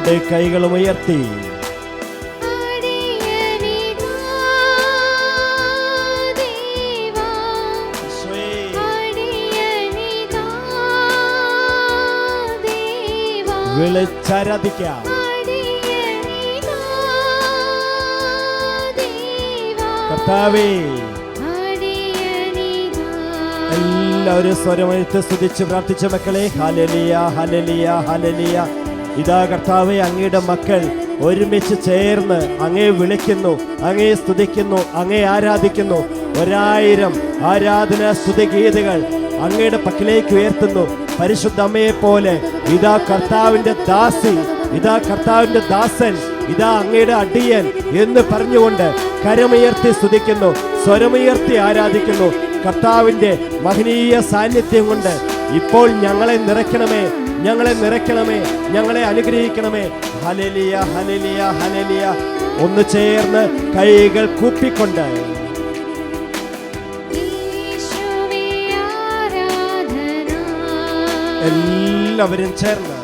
രണ്ട് കൈകളും ഉയർത്തി വിളിച്ചാരാധിക്കാം. കർത്താവേ, എല്ലാവരും സ്വരമെടുത്ത് സ്തുതിച്ച് പ്രാർത്ഥിച്ച മക്കളെ, ഹല്ലേലൂയ ഹല്ലേലൂയ ഹല്ലേലൂയ. ഇതാ കർത്താവേ, അങ്ങയുടെ മക്കൾ ഒരുമിച്ച് ചേർന്ന് അങ്ങയെ വിളിക്കുന്നു, അങ്ങയെ സ്തുതിക്കുന്നു, അങ്ങയെ ആരാധിക്കുന്നു. 1000 ആരാധന സ്തുതിഗീതകൾ അങ്ങയുടെ പക്കലേക്ക് ഉയർത്തുന്നു. പരിശുദ്ധ അമ്മയെ പോലെ ഇതാ കർത്താവിന്റെ ദാസി, ഇതാ കർത്താവിന്റെ ദാസൻ, ഇതാ അങ്ങയുടെ അടിയൻ എന്ന് പറഞ്ഞുകൊണ്ട് കരമുയർത്തി സ്തുതിക്കുന്നു, സ്വരമുയർത്തി ആരാധിക്കുന്നു. കർത്താവിന്റെ മഹനീയ സാന്നിധ്യം കൊണ്ട് ഇപ്പോൾ ഞങ്ങളെ നിറയ്ക്കണമേ, ഞങ്ങളെ നിറയ്ക്കണമേ, ഞങ്ങളെ അനുഗ്രഹിക്കണമേ. ഹല്ലേലൂയ ഹല്ലേലൂയ ഹല്ലേലൂയ. ഒന്ന് ചേർന്ന് കൈകൾ കൂപ്പിക്കൊണ്ട് എല്ലാവരും ചേർന്ന്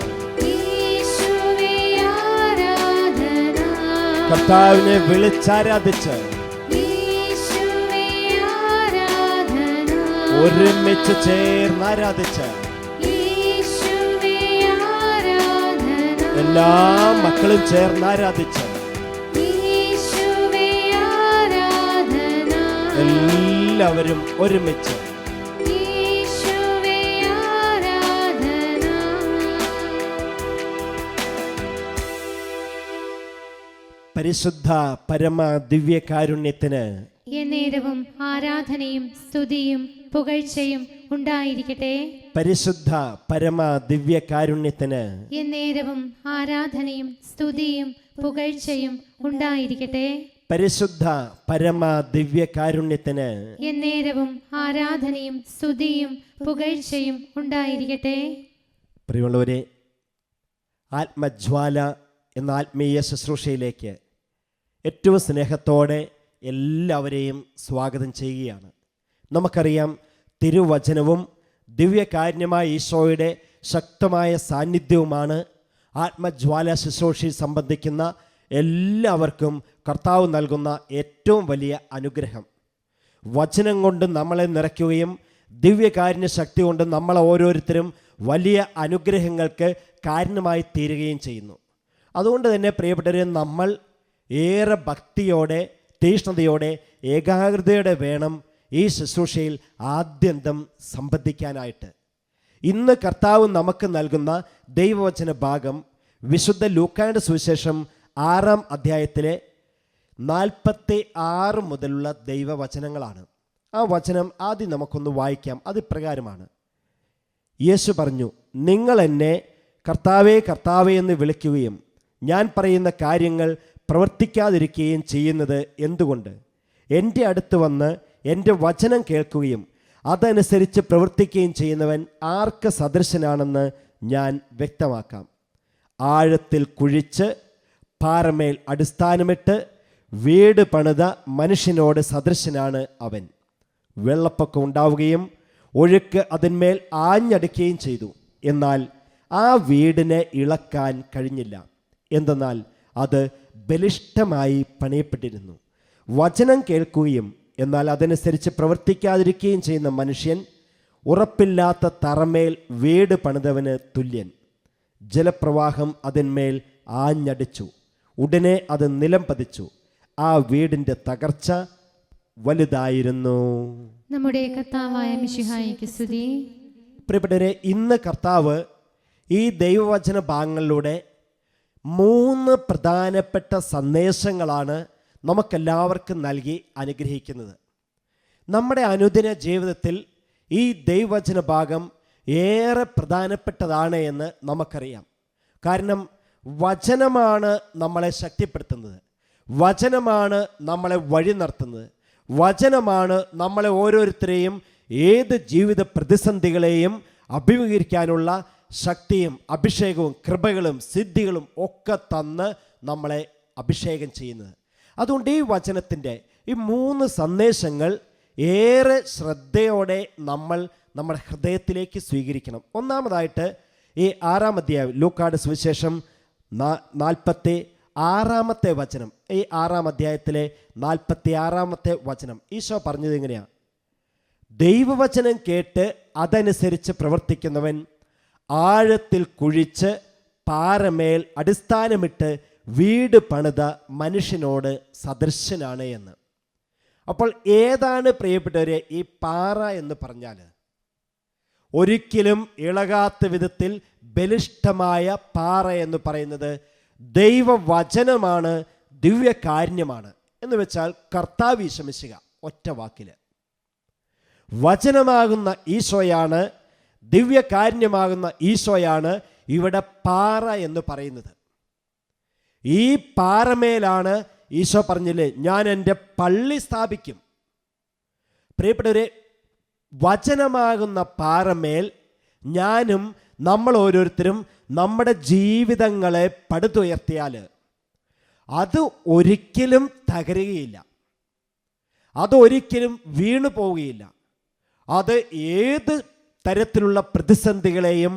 കർത്താവിനെ വിളിച്ചാരാധിച്ച് ഒരുമിച്ച് ചേർന്ന് ആരാധിച്ച് എല്ലാ മക്കളും ചേർന്ന് ആരാധിച്ച് എല്ലാവരും ഒരുമിച്ച് പരിശുദ്ധ പരമ ദിവ്യകാരുണ്യത്തിന് എന്നേരവും ആരാധനയും സ്തുതിയും പുകഴ്ചയും ഉണ്ടായിരിക്കട്ടെ. പരിശുദ്ധ പരമ ദിവ്യകാരുണ്യത്തിന് എന്നേരവും ആരാധനയും സ്തുതിയും പുകഴ്ചയും ഉണ്ടായിരിക്കട്ടെ. പരിശുദ്ധ പരമ ദിവ്യകാരുണ്യത്തിന് എന്നേരവും ആരാധനയും സ്തുതിയും പുകഴ്ചയും ഉണ്ടായിരിക്കട്ടെ. പ്രിയമുള്ളവരെ, ആത്മജ്വാല എന്ന ആത്മീയ ശുശ്രൂഷയിലേക്ക് ഏറ്റവും സ്നേഹത്തോടെ എല്ലാവരെയും സ്വാഗതം ചെയ്യുകയാണ്. നമുക്കറിയാം, തിരുവചനവും ദിവ്യകാരുണ്യമായ ഈശോയുടെ ശക്തമായ സാന്നിധ്യവുമാണ് ആത്മജ്വാല ശുശ്രൂഷയിൽ സംബന്ധിക്കുന്ന എല്ലാവർക്കും കർത്താവ് നൽകുന്ന ഏറ്റവും വലിയ അനുഗ്രഹം. വചനം കൊണ്ട് നമ്മളെ നിറയ്ക്കുകയും ദിവ്യകാരുണ്യ ശക്തി കൊണ്ട് നമ്മളെ ഓരോരുത്തരും വലിയ അനുഗ്രഹങ്ങൾക്ക് കാരണമായി തീരുകയും ചെയ്യുന്നു. അതുകൊണ്ട് തന്നെ പ്രിയപ്പെട്ടവരെ, നമ്മൾ ഏറെ ഭക്തിയോടെ, തീഷ്ണതയോടെ, ഏകാഗ്രതയോടെ വേണം ഈ ശുശ്രൂഷയിൽ ആദ്യന്തം സംബന്ധിക്കാനായിട്ട്. ഇന്ന് കർത്താവ് നമുക്ക് നൽകുന്ന ദൈവവചന ഭാഗം വിശുദ്ധ ലൂക്കായുടെ സുവിശേഷം 6-ാം അധ്യായത്തിലെ 46 മുതലുള്ള ദൈവവചനങ്ങളാണ്. ആ വചനം ആദ്യം നമുക്കൊന്ന് വായിക്കാം. അത് ഇപ്രകാരമാണ്: യേശു പറഞ്ഞു, നിങ്ങൾ എന്നെ കർത്താവേ കർത്താവേ എന്ന് വിളിക്കുകയും ഞാൻ പറയുന്ന കാര്യങ്ങൾ പ്രവർത്തിക്കാതിരിക്കുകയും ചെയ്യുന്നത് എന്തുകൊണ്ട്? എൻ്റെ അടുത്ത് വന്ന് എൻ്റെ വചനം കേൾക്കുകയും അതനുസരിച്ച് പ്രവർത്തിക്കുകയും ചെയ്യുന്നവൻ ആർക്ക് സദൃശനാണെന്ന് ഞാൻ വ്യക്തമാക്കാം. ആഴത്തിൽ കുഴിച്ച് പാറമേൽ അടിസ്ഥാനമിട്ട് വീട് പണിത മനുഷ്യനോട് സദൃശനാണ് അവൻ. വെള്ളപ്പൊക്കം ഉണ്ടാവുകയും ഒഴുക്ക് അതിന്മേൽ ആഞ്ഞടിക്കുകയും ചെയ്തു. എന്നാൽ ആ വീടിനെ ഇളക്കാൻ കഴിഞ്ഞില്ല. എന്തെന്നാൽ അത് ബലിഷ്ഠമായി പണിയപ്പെട്ടിരുന്നു. വചനം കേൾക്കുകയും എന്നാൽ അതനുസരിച്ച് പ്രവർത്തിക്കാതിരിക്കുകയും ചെയ്യുന്ന മനുഷ്യൻ ഉറപ്പില്ലാത്ത തറമേൽ വീട് പണിതവന് തുല്യൻ. ജലപ്രവാഹം അതിന്മേൽ ആഞ്ഞടിച്ചു, ഉടനെ അത് നിലം പതിച്ചു. ആ വീടിൻ്റെ തകർച്ച വലുതായിരുന്നു. നമ്മുടെ കർത്താവായ മിശിഹായിക്ക് സ്തുതി. പ്രിയപ്പെട്ടവരെ, ഇന്ന് കർത്താവ് ഈ ദൈവവചന ഭാഗങ്ങളിലൂടെ 3 പ്രധാനപ്പെട്ട സന്ദേശങ്ങളാണ് നമുക്കെല്ലാവർക്കും നൽകി അനുഗ്രഹിക്കുന്നത്. നമ്മുടെ അനുദിന ജീവിതത്തിൽ ഈ ദൈവവചന ഭാഗം ഏറെ പ്രധാനപ്പെട്ടതാണ് എന്ന് നമുക്കറിയാം. കാരണം വചനമാണ് നമ്മളെ ശക്തിപ്പെടുത്തുന്നത്, വചനമാണ് നമ്മളെ വഴി നടത്തുന്നത്, വചനമാണ് നമ്മളെ ഓരോരുത്തരെയും ഏത് ജീവിത പ്രതിസന്ധികളെയും അഭിമുഖീകരിക്കാനുള്ള ശക്തിയും അഭിഷേകവും കൃപകളും സിദ്ധികളും ഒക്കെ തന്ന് നമ്മളെ അഭിഷേകം ചെയ്യുന്നത്. അതുകൊണ്ട് ഈ വചനത്തിൻ്റെ ഈ 3 സന്ദേശങ്ങൾ ഏറെ ശ്രദ്ധയോടെ നമ്മൾ നമ്മുടെ ഹൃദയത്തിലേക്ക് സ്വീകരിക്കണം. ഒന്നാമതായിട്ട് ഈ 6-ാം അധ്യായം ലൂക്കായുടെ സുവിശേഷം 46 വചനം, ഈ 6 അധ്യായത്തിലെ 46 വചനം ഈശോ പറഞ്ഞത് എങ്ങനെയാണ്? ദൈവവചനം കേട്ട് അതനുസരിച്ച് പ്രവർത്തിക്കുന്നവൻ ആഴത്തിൽ കുഴിച്ച് പാറമേൽ അടിസ്ഥാനമിട്ട് വീട് പണിത മനുഷ്യനോട് സദൃശനാണ് എന്ന്. അപ്പോൾ ഏതാണ് പ്രിയപ്പെട്ടവരെ ഈ പാറ എന്ന് പറഞ്ഞാൽ? ഒരിക്കലും ഇളകാത്ത വിധത്തിൽ ബലിഷ്ഠമായ പാറ എന്ന് പറയുന്നത് ദൈവവചനമാണ്, ദിവ്യകാരുണ്യമാണ്. എന്ന് വെച്ചാൽ കർത്താവ് യേശു മിശിഹ ഒറ്റ വാക്കിൽ വചനമാകുന്ന ഈശോയാണ്, ദിവ്യകാരുണ്യമാകുന്ന ഈശോയാണ് ഇവിടെ പാറ എന്ന് പറയുന്നത്. ഈ പാറമേലാണ് ഈശോ പറഞ്ഞില്ലേ, ഞാൻ എൻ്റെ പള്ളി സ്ഥാപിക്കും. പ്രിയപ്പെട്ടവരെ, വചനമാകുന്ന പാറമേൽ ഞാനും നമ്മൾ ഓരോരുത്തരും നമ്മുടെ ജീവിതങ്ങളെ പടുത്തുയർത്തിയാൽ അത് ഒരിക്കലും തകരുകയില്ല, അതൊരിക്കലും വീണു പോവുകയില്ല. അത് ഏത് തരത്തിലുള്ള പ്രതിസന്ധികളെയും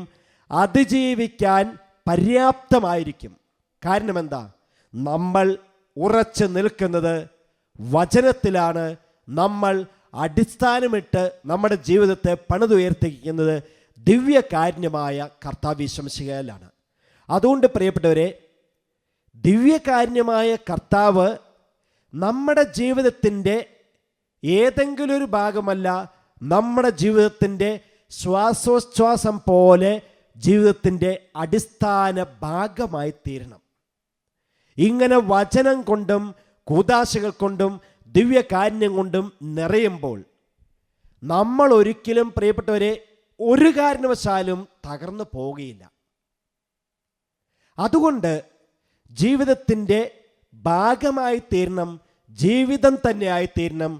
അതിജീവിക്കാൻ പര്യാപ്തമായിരിക്കും. കാരണം എന്താ? നമ്മൾ ഉറച്ചു നിൽക്കുന്നത് വചനത്തിലാണ്. നമ്മൾ അടിസ്ഥാനമിട്ട് നമ്മുടെ ജീവിതത്തെ പണിതുയർത്തിക്കുന്നത് ദിവ്യകാരുണ്യമായ കർത്താവ് യേശു മിശിഹായിലാണ്. അതുകൊണ്ട് പ്രിയപ്പെട്ടവരെ, ദിവ്യകാരുണ്യമായ കർത്താവ് നമ്മുടെ ജീവിതത്തിൻ്റെ ഏതെങ്കിലും ഒരു ഭാഗമല്ല, നമ്മുടെ ജീവിതത്തിൻ്റെ ശ്വാസോച്ഛ്വാസം പോലെ ജീവിതത്തിൻ്റെ അടിസ്ഥാന ഭാഗമായി തീരണം. ഇങ്ങനെ വചനം കൊണ്ടും കൂദാശകൾ കൊണ്ടും ദിവ്യകാരുണ്യം കൊണ്ടും നിറയുമ്പോൾ നമ്മൾ ഒരിക്കലും പ്രിയപ്പെട്ടവരെ ഒരു കാരണവശാലും തകർന്നു പോവുകയില്ല. അതുകൊണ്ട് ജീവിതത്തിൻ്റെ ഭാഗമായി തീരണം, ജീവിതം തന്നെയായി തീരണം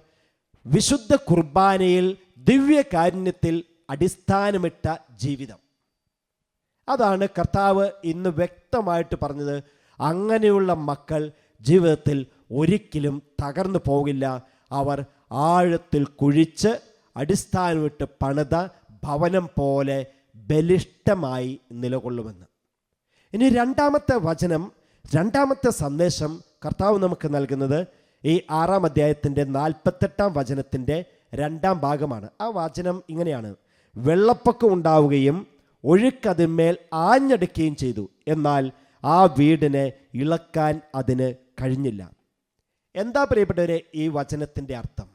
വിശുദ്ധ കുർബാനയിൽ ദിവ്യകാരുണ്യത്തിൽ അടിസ്ഥാനമിട്ട ജീവിതം. അതാണ് കർത്താവ് ഇന്ന് വ്യക്തമായിട്ട് പറഞ്ഞത്. അങ്ങനെയുള്ള മക്കൾ ജീവിതത്തിൽ ഒരിക്കലും തകർന്നു പോകില്ല. അവർ ആഴത്തിൽ കുഴിച്ച് അടിസ്ഥാനമിട്ട് പണിത ഭവനം പോലെ ബലിഷ്ഠമായി നിലകൊള്ളുമെന്ന്. ഇനി രണ്ടാമത്തെ വചനം, രണ്ടാമത്തെ സന്ദേശം കർത്താവ് നമുക്ക് നൽകുന്നത് ഈ 6 അധ്യായത്തിൻ്റെ 48 വചനത്തിൻ്റെ 2 ഭാഗമാണ്. ആ വചനം ഇങ്ങനെയാണ്: വെള്ളപ്പൊക്കം ഉണ്ടാവുകയും ഒഴുക്കതിന്മേൽ ആഞ്ഞടിക്കുകയും ചെയ്തു, എന്നാൽ ആ വീടിനെ ഇളക്കാൻ അതിന് കഴിഞ്ഞില്ല. എന്താ പ്രിയപ്പെട്ടവരെ ഈ വചനത്തിൻ്റെ അർത്ഥം?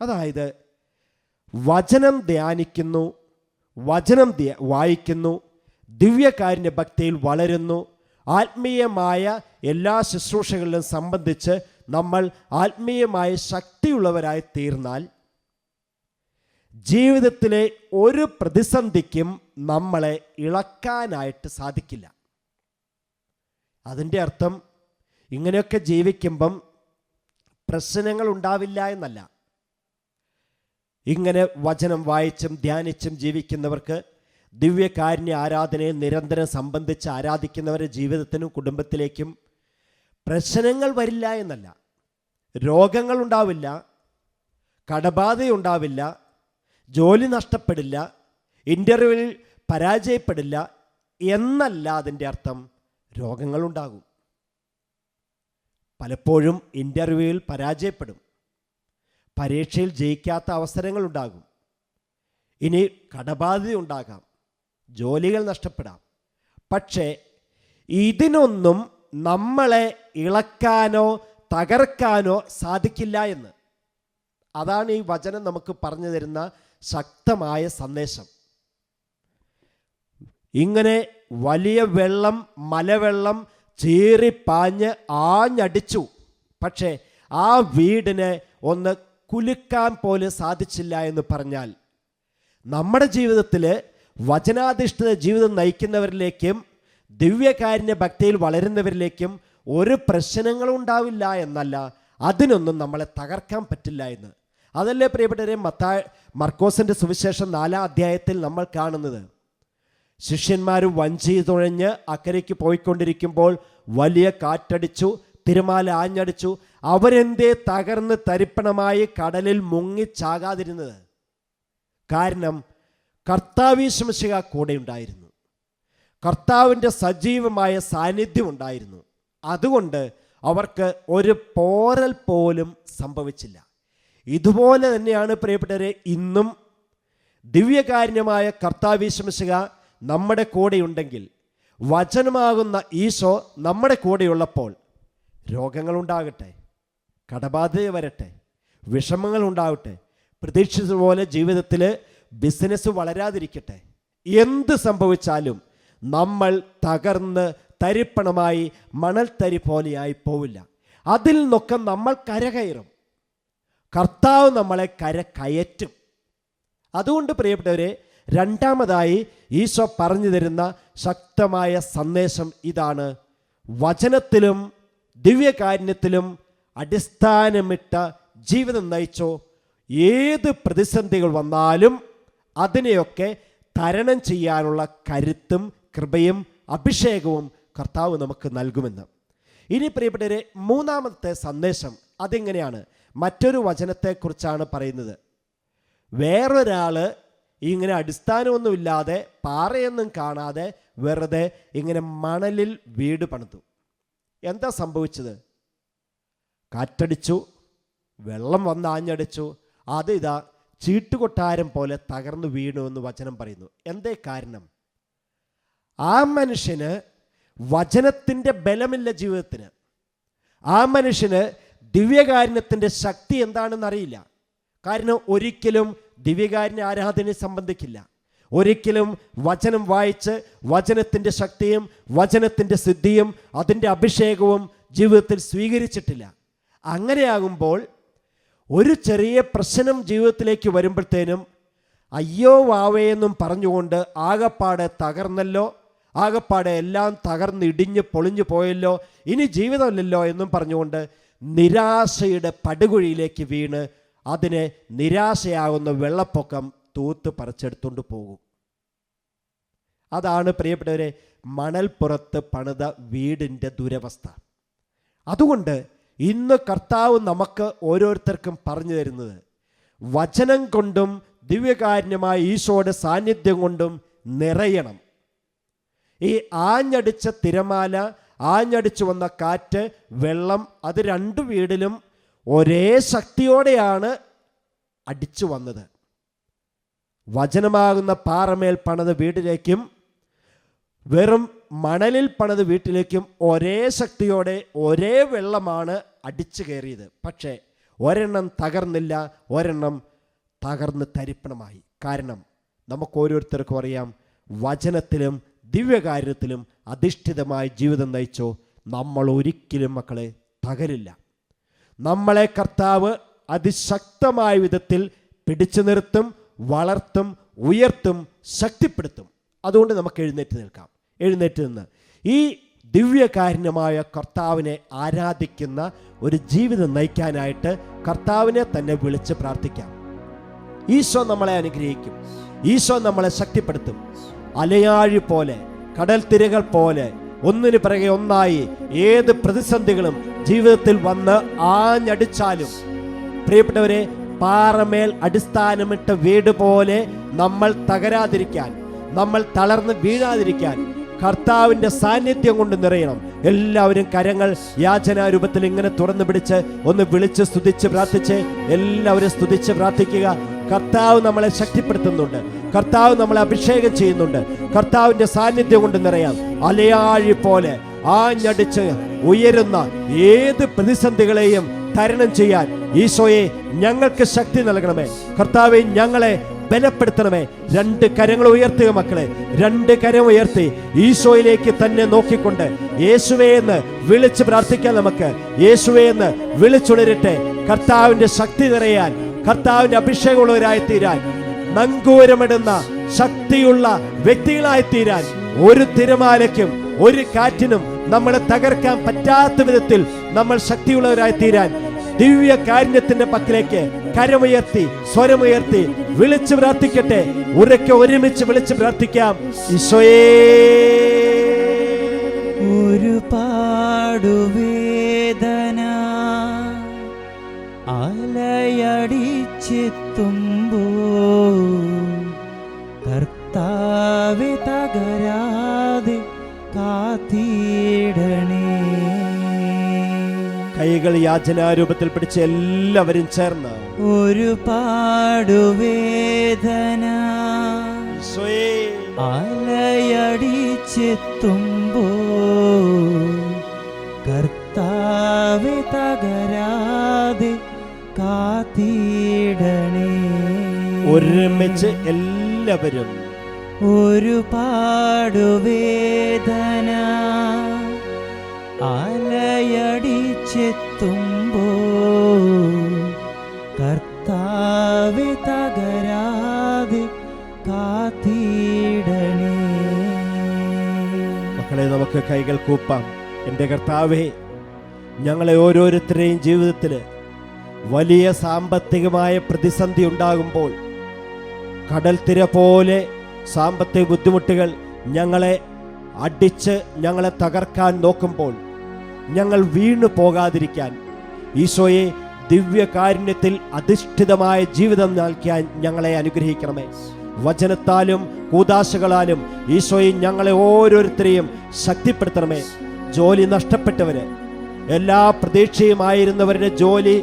അതായത് വചനം ധ്യാനിക്കുന്നു, വചനം വായിക്കുന്നു, ദിവ്യകാരുണ്യ ഭക്തിയിൽ വളരുന്നു, ആത്മീയമായ എല്ലാ ശുശ്രൂഷകളിലും സംബന്ധിച്ച് നമ്മൾ ആത്മീയമായ ശക്തിയുള്ളവരായി തീർന്നാൽ ജീവിതത്തിലെ ഒരു പ്രതിസന്ധിക്കും നമ്മളെ ഇളക്കാനായിട്ട് സാധിക്കില്ല. അതിൻ്റെ അർത്ഥം ഇങ്ങനെയൊക്കെ ജീവിക്കുമ്പം പ്രശ്നങ്ങൾ ഉണ്ടാവില്ല എന്നല്ല. ഇങ്ങനെ വചനം വായിച്ചും ധ്യാനിച്ചും ജീവിക്കുന്നവർക്ക്, ദിവ്യകാരുണ്യ ആരാധനയിൽ നിരന്തരം സംബന്ധിച്ച് ആരാധിക്കുന്നവരുടെ ജീവിതത്തിനും കുടുംബത്തിലേക്കും പ്രശ്നങ്ങൾ വരില്ല എന്നല്ല. രോഗങ്ങൾ ഉണ്ടാവില്ല, കടബാധയുണ്ടാവില്ല, ജോലി നഷ്ടപ്പെടില്ല, ഇൻ്റർവ്യൂവിൽ പരാജയപ്പെടില്ല എന്നല്ല അതിൻ്റെ അർത്ഥം. രോഗങ്ങളുണ്ടാകും, പലപ്പോഴും ഇൻ്റർവ്യൂവിൽ പരാജയപ്പെടും, പരീക്ഷയിൽ ജയിക്കാത്ത അവസരങ്ങളുണ്ടാകും, ഇനി കടബാധ്യതയുണ്ടാകാം, ജോലികൾ നഷ്ടപ്പെടാം. പക്ഷേ ഇതിനൊന്നും നമ്മളെ ഇളക്കാനോ തകർക്കാനോ സാധിക്കില്ല എന്ന്. അതാണ് ഈ വചനം നമുക്ക് പറഞ്ഞു തരുന്ന ശക്തമായ സന്ദേശം. ഇങ്ങനെ വലിയ വെള്ളം, മലവെള്ളം ചീറിപ്പാഞ്ഞ് ആഞ്ഞടിച്ചു, പക്ഷേ ആ വീടിനെ ഒന്ന് കുലുക്കാൻ പോലും സാധിച്ചില്ല എന്ന് പറഞ്ഞാൽ, നമ്മുടെ ജീവിതത്തിൽ വചനാധിഷ്ഠിത ജീവിതം നയിക്കുന്നവരിലേക്കും ദിവ്യകാരുണ്യ ഭക്തിയിൽ വളരുന്നവരിലേക്കും ഒരു പ്രശ്നങ്ങളും ഉണ്ടാവില്ല എന്നല്ല, അതിനൊന്നും നമ്മളെ തകർക്കാൻ പറ്റില്ല എന്ന്. അതല്ലേ പ്രിയപ്പെട്ടവരെ മർക്കോസിൻ്റെ സുവിശേഷം 4 അധ്യായത്തിൽ നമ്മൾ കാണുന്നത്. ശിഷ്യന്മാർ വഞ്ചി തുഴഞ്ഞ് അക്കരയ്ക്ക് പോയിക്കൊണ്ടിരിക്കുമ്പോൾ വലിയ കാറ്റടിച്ചു, തിരമാല ആഞ്ഞടിച്ചു. അവരെന്തേ തകർന്ന് തരിപ്പണമായി കടലിൽ മുങ്ങിച്ചാകാതിരുന്നത്? കാരണം കർത്താവ് യേശു മിശിഹാ കൂടെ ഉണ്ടായിരുന്നു. കർത്താവിൻ്റെ സജീവമായ സാന്നിധ്യം ഉണ്ടായിരുന്നു. അതുകൊണ്ട് അവർക്ക് ഒരു പോരൽ പോലും സംഭവിച്ചില്ല. ഇതുപോലെ തന്നെയാണ് പ്രിയപ്പെട്ടവരെ ഇന്നും ദിവ്യകാരുണ്യമായ കർത്താവ് യേശു മിശിഹ നമ്മുടെ കൂടെയുണ്ടെങ്കിൽ, വചനമാകുന്ന ഈശോ നമ്മുടെ കൂടെയുള്ളപ്പോൾ രോഗങ്ങളുണ്ടാകട്ടെ, കടബാധ്യത വരട്ടെ, വിഷമങ്ങൾ ഉണ്ടാകട്ടെ, പ്രതീക്ഷിച്ചതുപോലെ ജീവിതത്തിൽ ബിസിനസ് വളരാതിരിക്കട്ടെ, എന്ത് സംഭവിച്ചാലും നമ്മൾ തകർന്ന് തരിപ്പണമായി മണൽത്തരി പോലെയായി പോവില്ല. അതിൽ നിന്നൊക്കെ നമ്മൾ കരകയറും. കർത്താവ് നമ്മളെ കരകയറ്റും. അതുകൊണ്ട് പ്രിയപ്പെട്ടവരെ, രണ്ടാമതായി ഈശോ പറഞ്ഞു തരുന്ന ശക്തമായ സന്ദേശം ഇതാണ്: വചനത്തിലും ദിവ്യകാരുണ്യത്തിലും അടിസ്ഥാനമിട്ട ജീവിതം നയിച്ചോ, ഏത് പ്രതിസന്ധികൾ വന്നാലും അതിനെയൊക്കെ തരണം ചെയ്യാനുള്ള കരുത്തും കൃപയും അഭിഷേകവും കർത്താവ് നമുക്ക് നൽകുമെന്ന്. ഇനി പ്രിയപ്പെട്ടവരെ, മൂന്നാമത്തെ സന്ദേശം അതെങ്ങനെയാണ്? മറ്റൊരു വചനത്തെക്കുറിച്ചാണ് പറയുന്നത്. വേറൊരാൾ ഇങ്ങനെ അടിസ്ഥാനമൊന്നുമില്ലാതെ, പാറയൊന്നും കാണാതെ വെറുതെ ഇങ്ങനെ മണലിൽ വീട് പണിതു. എന്താ സംഭവിച്ചത്? കാറ്റടിച്ചു, വെള്ളം വന്ന് ആഞ്ഞടിച്ചു, അത് ഇതാ ചീട്ടുകൊട്ടാരം പോലെ തകർന്നു വീണു എന്ന് വചനം പറയുന്നു. എന്തേ കാരണം? ആ മനുഷ്യന് വചനത്തിൻ്റെ ബലമില്ല ജീവിതത്തിന്. ആ മനുഷ്യന് ദിവ്യകാരുണ്യത്തിൻ്റെ ശക്തി എന്താണെന്ന് അറിയില്ല. കാരണം ഒരിക്കലും ദിവ്യകാരുണ്യ ആരാധനയെ സംബന്ധിക്കില്ല. ഒരിക്കലും വചനം വായിച്ച് വചനത്തിൻ്റെ ശക്തിയും വചനത്തിൻ്റെ സിദ്ധിയും അതിൻ്റെ അഭിഷേകവും ജീവിതത്തിൽ സ്വീകരിച്ചിട്ടില്ല. അങ്ങനെയാകുമ്പോൾ ഒരു ചെറിയ പ്രശ്നം ജീവിതത്തിലേക്ക് വരുമ്പോഴത്തേനും അയ്യോ വാവയെന്നും പറഞ്ഞുകൊണ്ട് ആകപ്പാടെ തകർന്നല്ലോ, ആകപ്പാടെ എല്ലാം തകർന്നിടിഞ്ഞ് പൊളിഞ്ഞു പോയല്ലോ, ഇനി ജീവിതമില്ലല്ലോ എന്നും പറഞ്ഞുകൊണ്ട് നിരാശയുടെ പടുകുഴിയിലേക്ക് വീണ് അതിനെ നിരാശയാകുന്ന വെള്ളപ്പൊക്കം തൂത്ത് പറിച്ചെടുത്തുകൊണ്ട് പോകും. അതാണ് പ്രിയപ്പെട്ടവരെ മണൽപ്പുറത്ത് പണിത വീടിൻ്റെ ദുരവസ്ഥ. അതുകൊണ്ട് ഇന്ന് കർത്താവ് നമുക്ക് ഓരോരുത്തർക്കും പറഞ്ഞു തരുന്നത്, വചനം കൊണ്ടും ദിവ്യകാരുണ്യമായ ഈശോയുടെ സാന്നിധ്യം കൊണ്ടും നിറയണം. ഈ ആഞ്ഞടിച്ച തിരമാല, ആഞ്ഞടിച്ചു വന്ന കാറ്റ്, വെള്ളം, അത് രണ്ടു വീടിലും ഒരേ ശക്തിയോടെയാണ് അടിച്ചു വന്നത്. വചനമാകുന്ന പാറമേൽ പണിത വീട്ടിലേക്കും വെറും മണലിൽ പണിത വീട്ടിലേക്കും ഒരേ ശക്തിയോടെ ഒരേ വെള്ളമാണ് അടിച്ചു കയറിയത്. പക്ഷേ ഒരെണ്ണം തകർന്നില്ല, ഒരെണ്ണം തകർന്ന് തരിപ്പണമായി. കാരണം നമുക്ക് ഓരോരുത്തർക്കും അറിയാം, വചനത്തിലും ദിവ്യകാര്യത്തിലും അധിഷ്ഠിതമായ ജീവിതം നയിച്ചോ നമ്മൾ ഒരിക്കലും മക്കളെ തകരില്ല. നമ്മളെ കർത്താവ് അതിശക്തമായ വിധത്തിൽ പിടിച്ചു നിർത്തും, വളർത്തും, ഉയർത്തും, ശക്തിപ്പെടുത്തും. അതുകൊണ്ട് നമുക്ക് എഴുന്നേറ്റ് നിൽക്കാം. എഴുന്നേറ്റ് നിന്ന് ഈ ദിവ്യകാരുണ്യമായ കർത്താവിനെ ആരാധിക്കുന്ന ഒരു ജീവിതം നയിക്കാനായിട്ട് കർത്താവിനെ തന്നെ വിളിച്ച് പ്രാർത്ഥിക്കാം. ഈശോ നമ്മളെ അനുഗ്രഹിക്കും. ഈശോ നമ്മളെ ശക്തിപ്പെടുത്തും. അലയാഴി പോലെ, കടൽ തിരകൾ പോലെ ഒന്നിനു പിറകെ ഒന്നായി ഏത് പ്രതിസന്ധികളും ജീവിതത്തിൽ വന്ന് ആഞ്ഞടിച്ചാലും പ്രിയപ്പെട്ടവരെ, പാറമേൽ അടിസ്ഥാനമിട്ട വീട് പോലെ നമ്മൾ തകരാതിരിക്കാൻ, നമ്മൾ തളർന്ന് വീഴാതിരിക്കാൻ കർത്താവിൻ്റെ സാന്നിധ്യം കൊണ്ട് നിറയണം. എല്ലാവരും കരങ്ങൾ യാചനാരൂപത്തിൽ ഇങ്ങനെ തുറന്നു പിടിച്ച് ഒന്ന് വിളിച്ച് സ്തുതിച്ച് പ്രാർത്ഥിച്ച് എല്ലാവരും സ്തുതിച്ച് പ്രാർത്ഥിക്കുക. കർത്താവ് നമ്മളെ ശക്തിപ്പെടുത്തുന്നുണ്ട്. കർത്താവ് നമ്മളെ അഭിഷേകം ചെയ്യുന്നുണ്ട്. കർത്താവിൻ്റെ സാന്നിധ്യം കൊണ്ട് നിറയാം. അലയാഴി പോലെ ആഞ്ഞടിച്ച് ഉയരുന്ന ഏത് പ്രതിസന്ധികളെയും തരണം ചെയ്യാൻ ഈശോയെ ഞങ്ങൾക്ക് ശക്തി നൽകണമേ. കർത്താവെ ഞങ്ങളെ ബലപ്പെടുത്തണമേ. രണ്ട് കരങ്ങൾ ഉയർത്തുക മക്കളെ, രണ്ട് കരം ഉയർത്തി ഈശോയിലേക്ക് തന്നെ നോക്കിക്കൊണ്ട് യേശുവേ എന്ന് വിളിച്ച് പ്രാർത്ഥിക്കാൻ. നമുക്ക് യേശുവേ എന്ന് വിളിച്ചുണരട്ടെ. കർത്താവിന്റെ ശക്തി നിറയാൻ, കർത്താവിന്റെ അഭിഷേകമുള്ളവരായി തീരാൻ, നങ്കൂരമിടുന്ന ശക്തിയുള്ള വ്യക്തികളായി തീരാൻ, ഒരു തിരമാലയ്ക്കും ഒരു കാറ്റിനും നമ്മളെ തകർക്കാൻ പറ്റാത്ത വിധത്തിൽ നമ്മൾ ശക്തിയുള്ളവരായി തീരാൻ ദിവ്യ കാരുണ്യത്തിന്റെ പക്കലേക്ക് കരമുയർത്തി സ്വരമുയർത്തി വിളിച്ചു പ്രാർത്ഥിക്കട്ടെ. ഉറക്കെ ഒരുമിച്ച് വിളിച്ച് പ്രാർത്ഥിക്കാം. ഈശോയേ, ഒരുപാടു വേദന അലയടിച്ചെത്തുമ്പോ കർത്താവേ തകരാതെ കൈകൾ യാചനാരൂപത്തിൽ പിടിച്ച് എല്ലാവരും ചേർന്ന് ഒരുപാടുവേദന ഈശോയേ, അലയടിച്ചെത്തുമ്പോ കർത്താവെ തകരാതെ കാത്തിടണേ. ഒരുമിച്ച് എല്ലാവരും ഒരുപാടുവേദന അലയടിച്ചെത്തുമ്പോ കർത്താവെ തകരാതെ കാത്തിടണേ. മക്കളെ, നമുക്ക് കൈകൾ കൂപ്പാം. എൻ്റെ കർത്താവേ, ഞങ്ങളെ ഓരോരുത്തരെയും ജീവിതത്തിൽ വലിയ സാമ്പത്തികമായ പ്രതിസന്ധി ഉണ്ടാകുമ്പോൾ, കടൽ തിര പോലെ സാമ്പത്തിക ബുദ്ധിമുട്ടുകൾ ഞങ്ങളെ അടിച്ച് ഞങ്ങളെ തകർക്കാൻ നോക്കുമ്പോൾ ഞങ്ങൾ വീണു പോകാതിരിക്കാൻ ഈശോയെ ദിവ്യകാരുണ്യത്തിൽ അധിഷ്ഠിതമായ ജീവിതം നൽകാൻ ഞങ്ങളെ അനുഗ്രഹിക്കണമേ. വചനത്താലും കൂദാശകളാലും ഈശോയെ ഞങ്ങളെ ഓരോരുത്തരെയും ശക്തിപ്പെടുത്തണമേ. ജോലി നഷ്ടപ്പെട്ടവര്, എല്ലാ പ്രതീക്ഷയുമായിരുന്നവരുടെ ജോലി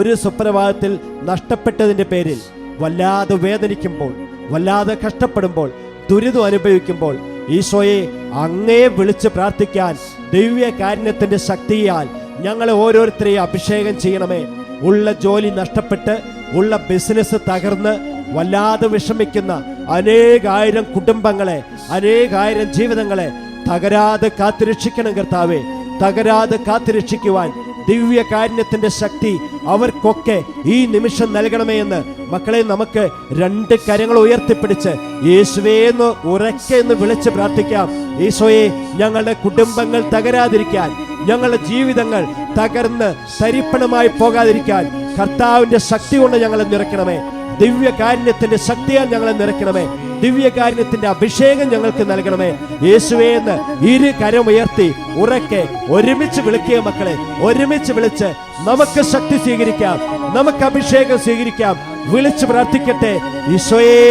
ഒരു സുപ്രഭാതത്തിൽ നഷ്ടപ്പെട്ടതിൻ്റെ പേരിൽ വല്ലാതെ വേദനിക്കുമ്പോൾ, വല്ലാതെ കഷ്ടപ്പെടുമ്പോൾ, ദുരിതം അനുഭവിക്കുമ്പോൾ ഈശോയെ അങ്ങയെ വിളിച്ച് പ്രാർത്ഥിക്കാൻ ദിവ്യകാരുണ്യത്തിന്റെ ശക്തിയാൽ ഞങ്ങളെ ഓരോരുത്തരെയും അഭിഷേകം ചെയ്യണമേ. ഉള്ള ജോലി നഷ്ടപ്പെട്ട്, ഉള്ള ബിസിനസ് തകർന്ന് വല്ലാതെ വിഷമിക്കുന്ന അനേകായിരം കുടുംബങ്ങളെ, അനേകായിരം ജീവിതങ്ങളെ തകരാതെ കാത്തുരക്ഷിക്കണം കർത്താവേ. തകരാതെ കാത്തുരക്ഷിക്കുവാൻ ദിവ്യകാരുണ്യത്തിന്റെ ശക്തി അവർക്കൊക്കെ ഈ നിമിഷം നൽകണമേ എന്ന് മക്കളെ, നമുക്ക് രണ്ട് കരങ്ങൾ ഉയർത്തിപ്പിടിച്ച് യേശുവേന്ന് ഉറക്കെ എന്ന് വിളിച്ച് പ്രാർത്ഥിക്കാം. ഈശോയെ, ഞങ്ങളുടെ കുടുംബങ്ങൾ തകരാതിരിക്കാൻ, ഞങ്ങളുടെ ജീവിതങ്ങൾ തകർന്ന് തരിപ്പണമായി പോകാതിരിക്കാൻ കർത്താവിന്റെ ശക്തി കൊണ്ട് ഞങ്ങളെ നിറയ്ക്കണമേ. ദിവ്യകാരുണ്യത്തിന്റെ ശക്തിയാൽ ഞങ്ങളെ നിറയ്ക്കണമേ. ദിവ്യകാരുണ്യത്തിന്റെ അഭിഷേകം ഞങ്ങൾക്ക് നൽകണമേ. യേശുവേ എന്ന് ഇരു കരമുയർത്തി ഉറക്കെ ഒരുമിച്ച് വിളിക്കുക മക്കളെ. ഒരുമിച്ച് വിളിച്ച് നമുക്ക് ശക്തി സ്വീകരിക്കാം, നമുക്ക് അഭിഷേകം സ്വീകരിക്കാം. വിളിച്ച് പ്രാർത്ഥിക്കട്ടെ. ഈശോയേ,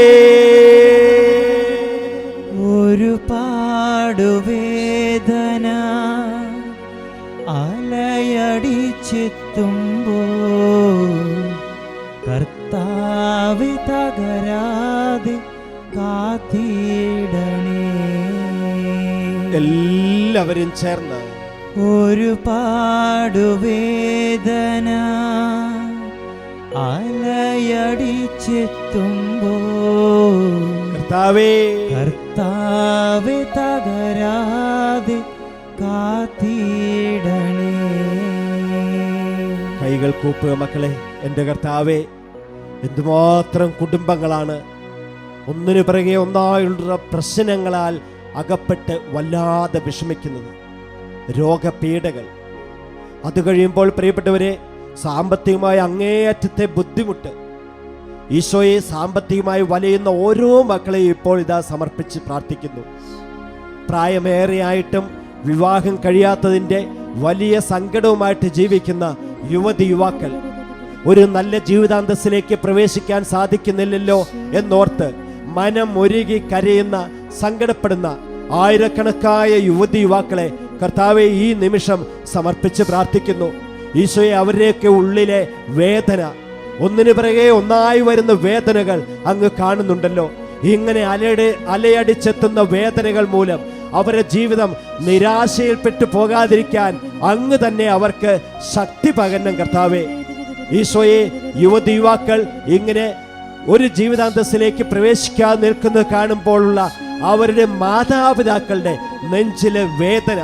ഒരുപാടുവേദന അലയടിച്ചെത്തുമ്പോ കർത്താവെ തകരാതെ കാത്തിടണേ. എല്ലാവരും ചേർന്ന് ഒരുപാടുവേദന അലയടിച്ചെത്തുമ്പോ കർത്താവെ തകരാതെ കാത്തിടണേ. കൈകൾ കൂപ്പുക മക്കളെ. എൻ്റെ കർത്താവേ, എന്തുമാത്രം കുടുംബങ്ങളാണ് ഒന്നിനു പിറകെ ഒന്നായുള്ള പ്രശ്നങ്ങളാൽ അകപ്പെട്ട് വല്ലാതെ വിഷമിക്കുന്നത്. രോഗപീഠകൾ, അത് കഴിയുമ്പോൾ പ്രിയപ്പെട്ടവരെ സാമ്പത്തികമായ അങ്ങേയറ്റത്തെ ബുദ്ധിമുട്ട്. ഈശോയെ, സാമ്പത്തികമായി വലയുന്ന ഓരോ മക്കളെയും ഇപ്പോൾ ഇതാ സമർപ്പിച്ച് പ്രാർത്ഥിക്കുന്നു. പ്രായമേറെയായിട്ടും വിവാഹം കഴിയാത്തതിൻ്റെ വലിയ സങ്കടവുമായിട്ട് ജീവിക്കുന്ന യുവതി യുവാക്കൾ, ഒരു നല്ല ജീവിതാന്തസ്സിലേക്ക് പ്രവേശിക്കാൻ സാധിക്കുന്നില്ലല്ലോ എന്നോർത്ത് മനം ഒരുകി കരയുന്ന, സങ്കടപ്പെടുന്ന ആയിരക്കണക്കായ യുവതി യുവാക്കളെ കർത്താവെ ഈ നിമിഷം സമർപ്പിച്ച് പ്രാർത്ഥിക്കുന്നു. ഈശോയെ, അവരുടെയൊക്കെ ഉള്ളിലെ വേദന, ഒന്നിനു പിറകെ ഒന്നായി വരുന്ന വേദനകൾ അങ്ങ് കാണുന്നുണ്ടല്ലോ. ഇങ്ങനെ അലയടിച്ചെത്തുന്ന വേദനകൾ മൂലം അവരുടെ ജീവിതം നിരാശയിൽപ്പെട്ടു പോകാതിരിക്കാൻ അങ്ങ് തന്നെ അവർക്ക് ശക്തി പകരണം കർത്താവേ. ഈശോയെ, യുവതി യുവാക്കൾ ഇങ്ങനെ ഒരു ജീവിതാന്തസ്സിലേക്ക് പ്രവേശിക്കാതെ നിൽക്കുന്നത് കാണുമ്പോഴുള്ള അവരുടെ മാതാപിതാക്കളുടെ നെഞ്ചിലെ വേദന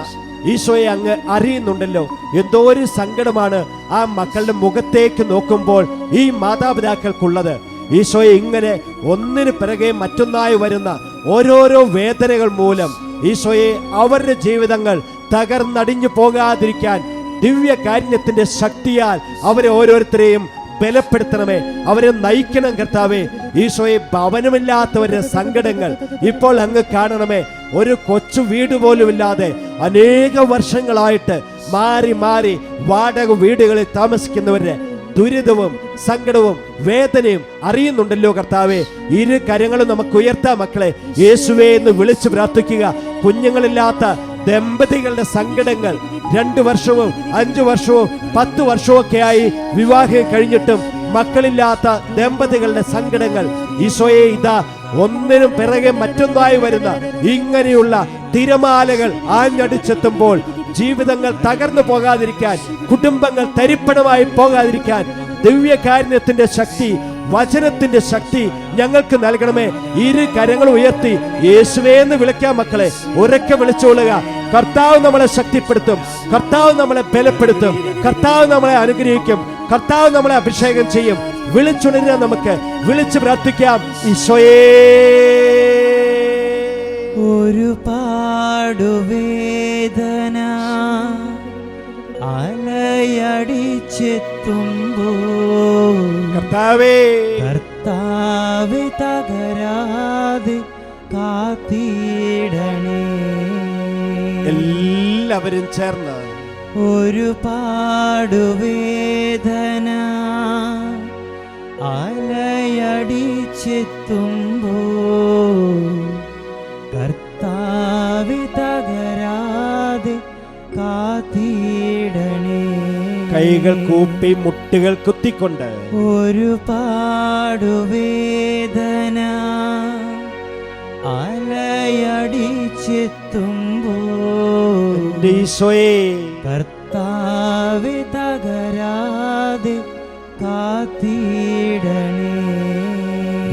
ഈശോയെ അങ്ങ് അറിയുന്നുണ്ടല്ലോ. എന്തോ ഒരു സങ്കടമാണ് ആ മക്കളുടെ മുഖത്തേക്ക് നോക്കുമ്പോൾ ഈ മാതാപിതാക്കൾക്കുള്ളത്. ഈശോയെ, ഇങ്ങനെ ഒന്നിനു പിറകെ മറ്റൊന്നായി വരുന്ന ഓരോരോ വേദനകൾ മൂലം ഈശോയെ അവരുടെ ജീവിതങ്ങൾ തകർന്നടിഞ്ഞു പോകാതിരിക്കാൻ ദിവ്യകാരുണ്യത്തിന്റെ ശക്തിയാൽ അവരെ ഓരോരുത്തരെയും ബലപ്പെടുത്തണമേ. അവരെ നയിക്കണം കർത്താവേ. ഈശോയെ, ഭവനമില്ലാത്തവരുടെ സങ്കടങ്ങൾ ഇപ്പോൾ അങ്ങ് കാണണമേ. ഒരു കൊച്ചു വീട് പോലുമില്ലാതെ അനേക വർഷങ്ങളായിട്ട് മാറി മാറി വാടക വീടുകളിൽ താമസിക്കുന്നവരുടെ ദുരിതവും സങ്കടവും വേദനയും അറിയുന്നുണ്ടല്ലോ കർത്താവേ. ഇരു കരങ്ങളും നമുക്ക് ഉയർത്താം മക്കളെ. യേശുവേ എന്ന് വിളിച്ചു പ്രാർത്ഥിക്കുക. കുഞ്ഞുങ്ങളില്ലാത്ത ദമ്പതികളുടെ സങ്കടങ്ങൾ 2 വർഷവും 5 വർഷവും 10 വർഷവും ഒക്കെയായി വിവാഹം കഴിഞ്ഞിട്ടും മക്കളില്ലാത്ത ദമ്പതികളുടെ സങ്കടങ്ങൾ ഈശോയെ, ഇതാ ഒന്നിനും പിറകെ മറ്റൊന്നായി വരുന്ന ഇങ്ങനെയുള്ള തിരമാലകൾ ആഞ്ഞടിച്ചെത്തുമ്പോൾ ജീവിതങ്ങൾ തകർന്നു പോകാതിരിക്കാൻ, കുടുംബങ്ങൾ തരിപ്പണമായി പോകാതിരിക്കാൻ ദിവ്യകാരുണ്യത്തിന്റെ ശക്തി, വചനത്തിന്റെ ശക്തി ഞങ്ങൾക്ക് നൽകണമേ. 2 കരങ്ങൾ ഉയർത്തി യേശുവേ എന്ന് വിളിക്കാൻ മക്കളെ, ഉറക്കെ വിളിച്ചുകൊള്ളുക. കർത്താവ് നമ്മളെ ശക്തിപ്പെടുത്തും, കർത്താവ് നമ്മളെ ബലപ്പെടുത്തും, കർത്താവ് നമ്മളെ അനുഗ്രഹിക്കും, കർത്താവ് നമ്മളെ അഭിഷേകം ചെയ്യും. വിളിച്ചുണരുക, നമുക്ക് വിളിച്ചു പ്രാർത്ഥിക്കാം. ഈശോയേ, ഒരു പാടുവേദന അലയടിച്ചെത്തുമ്പോൾ കർത്താവേ കർത്താവേ തകരാതെ കാത്തിടണേ. എല്ലാവരും ചേർന്ന് ഒരു പാടുവേദന അലയടിച്ചെത്തുമ്പോൾ കർത്താവേ തകരാതെ കാത്തിടണേ. കൈകൾ കൂപ്പി മുട്ടുകൾ കുത്തിക്കൊണ്ട് ഒരു പാടുവേദന അലയടിച്ചെത്തുമ്പോൾ ഈശോയേ കർത്താവേ തകരാതെ കാത്തിടണേ.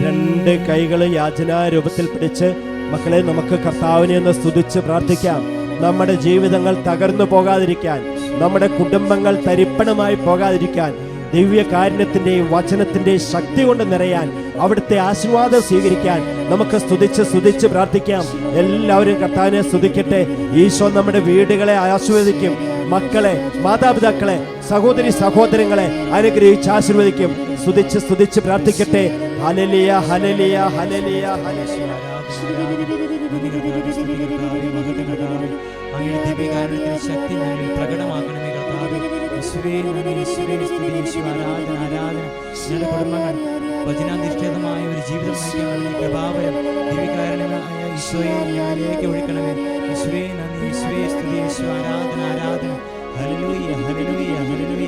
2 കൈകൾ യാചനാരൂപത്തിൽ പിടിച്ച് മക്കളെ, നമുക്ക് കർത്താവിനെ ഒന്ന് സ്തുതിച്ച് പ്രാർത്ഥിക്കാം. നമ്മുടെ ജീവിതങ്ങൾ തകർന്നു പോകാതിരിക്കാൻ, നമ്മുടെ കുടുംബങ്ങൾ തരിപ്പണമായി പോകാതിരിക്കാൻ, ദിവ്യകാരുണ്യത്തിന്റെയും വചനത്തിന്റെയും ശക്തി കൊണ്ട് നിറയാൻ, അവിടുത്തെ ആശീർവാദം സ്വീകരിക്കാൻ നമുക്ക് സ്തുതിച്ച് പ്രാർത്ഥിക്കാം. എല്ലാവരും കർത്താവിനെ സ്തുതിക്കട്ടെ. ഈശോ നമ്മുടെ വീടുകളെ ആശീർവദിക്കും, മക്കളെ, മാതാപിതാക്കളെ, സഹോദരി സഹോദരങ്ങളെ അനുഗ്രഹിച്ച് ആശീർവദിക്കും. സ്തുതിച്ച് പ്രാർത്ഥിക്കട്ടെ. ഹല്ലേലൂയ, ഹല്ലേലൂയ, ഹല്ലേലൂയ, ഹല്ലേലൂയ. അങ്ങയുടെ ദിവ്യകാരുണ്യത്തിന്റെ ശക്തി ഞങ്ങളിൽ പ്രകടമാക്കണമേ കർത്താവേ. യേശുവേ, നന്ദി, യേശുവേ, സ്തുതി, യേശുവേ, ആരാധന, ആരാധന. ഞങ്ങളുടെ കുടുംബങ്ങൾ വചനാധിഷ്ഠിതമായ ഒരു ജീവിതം നയിക്കാനുള്ള കൃപാവരം ദിവ്യകാരുണ്യമായ ഈശോയെ ഞങ്ങളിലേക്ക് ഒഴുക്കണമേ. യേശുവേ, നന്ദി, യേശുവേ, സ്തുതി, യേശുവേ, ആരാധന, ആരാധന. ഹല്ലേലൂയ, ഹല്ലേലൂയ, ഹല്ലേലൂയ.